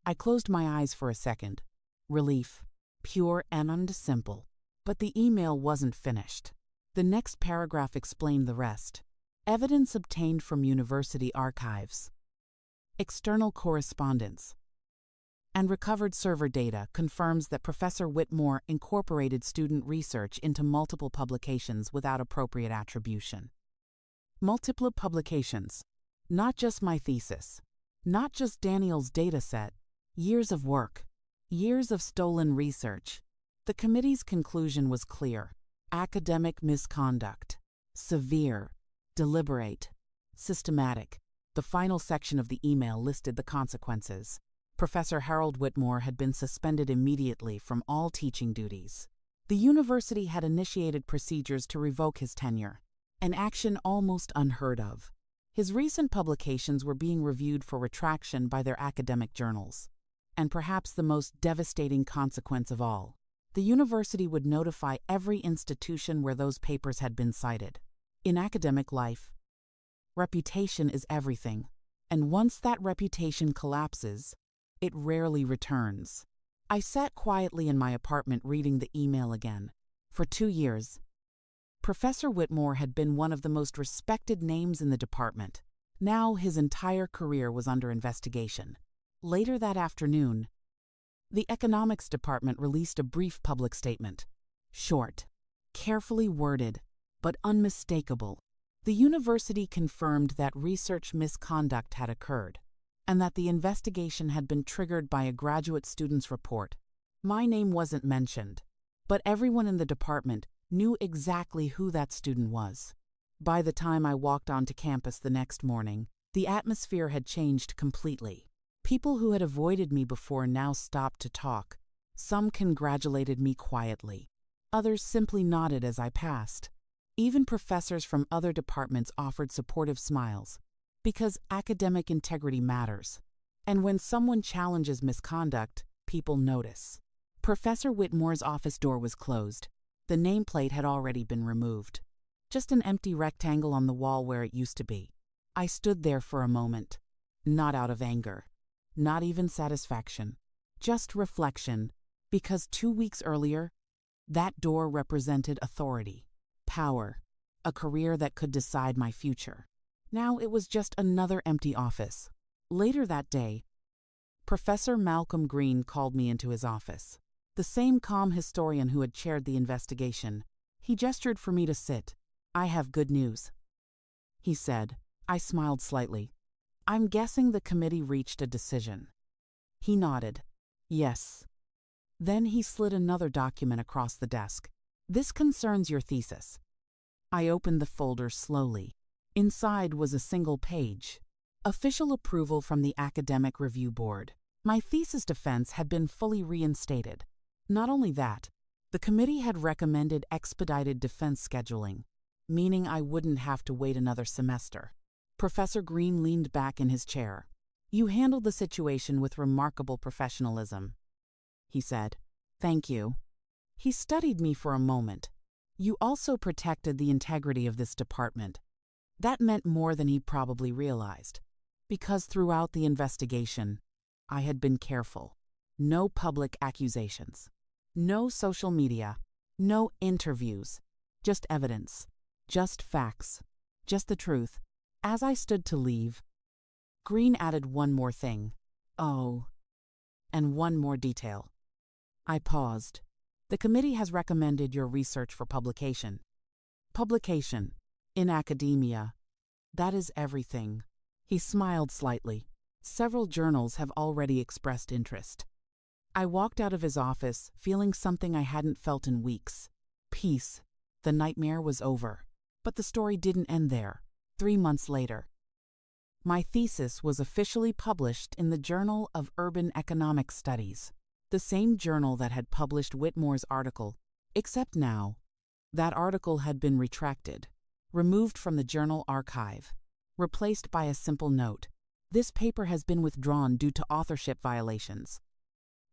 I closed my eyes for a second. Relief, pure and simple. But the email wasn't finished. The next paragraph explained the rest. Evidence obtained from university archives, external correspondence, and recovered server data confirms that Professor Whitmore incorporated student research into multiple publications without appropriate attribution. Multiple publications. Not just my thesis. Not just Daniel's dataset. Years of work. Years of stolen research. The committee's conclusion was clear. Academic misconduct. Severe. Deliberate. Systematic. The final section of the email listed the consequences. Professor Harold Whitmore had been suspended immediately from all teaching duties. The university had initiated procedures to revoke his tenure, an action almost unheard of. His recent publications were being reviewed for retraction by their academic journals. And perhaps the most devastating consequence of all, the university would notify every institution where those papers had been cited. In academic life, reputation is everything, and once that reputation collapses, it rarely returns. I sat quietly in my apartment reading the email again. For 2 years, Professor Whitmore had been one of the most respected names in the department. Now his entire career was under investigation. Later that afternoon, the economics department released a brief public statement. Short, carefully worded, but unmistakable. The university confirmed that research misconduct had occurred, and that the investigation had been triggered by a graduate student's report. My name wasn't mentioned, but everyone in the department knew exactly who that student was. By the time I walked onto campus the next morning, the atmosphere had changed completely. People who had avoided me before now stopped to talk. Some congratulated me quietly. Others simply nodded as I passed. Even professors from other departments offered supportive smiles, because academic integrity matters. And when someone challenges misconduct, people notice. Professor Whitmore's office door was closed. The nameplate had already been removed. Just an empty rectangle on the wall where it used to be. I stood there for a moment, not out of anger. Not even satisfaction, just reflection, because 2 weeks earlier, that door represented authority, power, a career that could decide my future. Now it was just another empty office. Later that day, Professor Malcolm Green called me into his office. The same calm historian who had chaired the investigation. He gestured for me to sit. "I have good news," he said. I smiled slightly. "I'm guessing the committee reached a decision." He nodded. "Yes." Then he slid another document across the desk. "This concerns your thesis." I opened the folder slowly. Inside was a single page. Official approval from the Academic Review Board. My thesis defense had been fully reinstated. Not only that, the committee had recommended expedited defense scheduling, meaning I wouldn't have to wait another semester. Professor Green leaned back in his chair. "You handled the situation with remarkable professionalism," he said. "Thank you." He studied me for a moment. "You also protected the integrity of this department. That meant more than he probably realized, because throughout the investigation, I had been careful. No public accusations, no social media, no interviews, just evidence, just facts, just the truth. As I stood to leave, Green added one more thing. Oh, and one more detail. I paused. The committee has recommended your research for publication. Publication. In academia. That is everything. He smiled slightly. Several journals have already expressed interest. I walked out of his office, feeling something I hadn't felt in weeks. Peace. The nightmare was over. But the story didn't end there. 3 months later, my thesis was officially published in the Journal of Urban Economic Studies, the same journal that had published Whitmore's article, except now, that article had been retracted, removed from the journal archive, replaced by a simple note. This paper has been withdrawn due to authorship violations.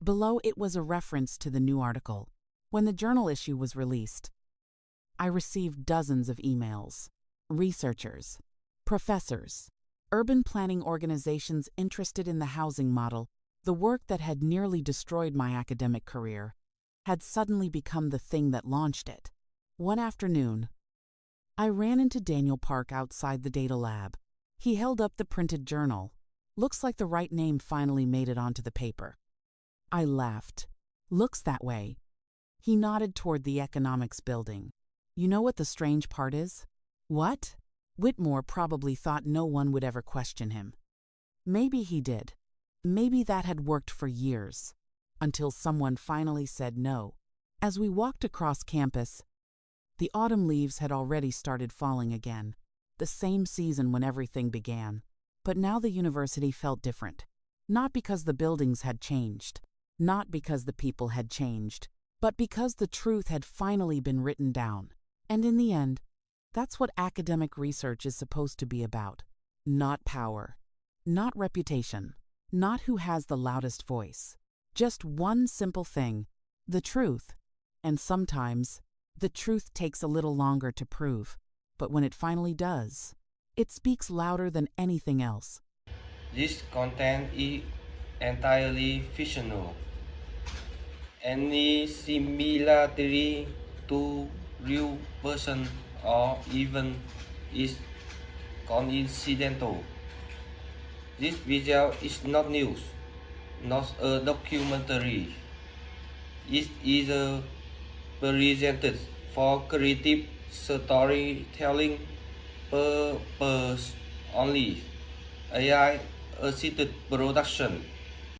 Below it was a reference to the new article. When the journal issue was released, I received dozens of emails. Researchers, professors, urban planning organizations interested in the housing model, the work that had nearly destroyed my academic career, had suddenly become the thing that launched it. One afternoon, I ran into Daniel Park outside the data lab. He held up the printed journal. Looks like the right name finally made it onto the paper. I laughed. Looks that way. He nodded toward the economics building. You know what the strange part is? What? Whitmore probably thought no one would ever question him. Maybe he did. Maybe that had worked for years, until someone finally said no. As we walked across campus, the autumn leaves had already started falling again, the same season when everything began. But now the university felt different. Not because the buildings had changed, not because the people had changed, but because the truth had finally been written down. And in the end, that's what academic research is supposed to be about. Not power, not reputation, not who has the loudest voice. Just one simple thing, the truth. And sometimes, the truth takes a little longer to prove, but when it finally does, it speaks louder than anything else. This content is entirely fictional. Any similarity to real person or even is coincidental. This video is not news, not a documentary. It is presented for creative storytelling purpose only. AI assisted production.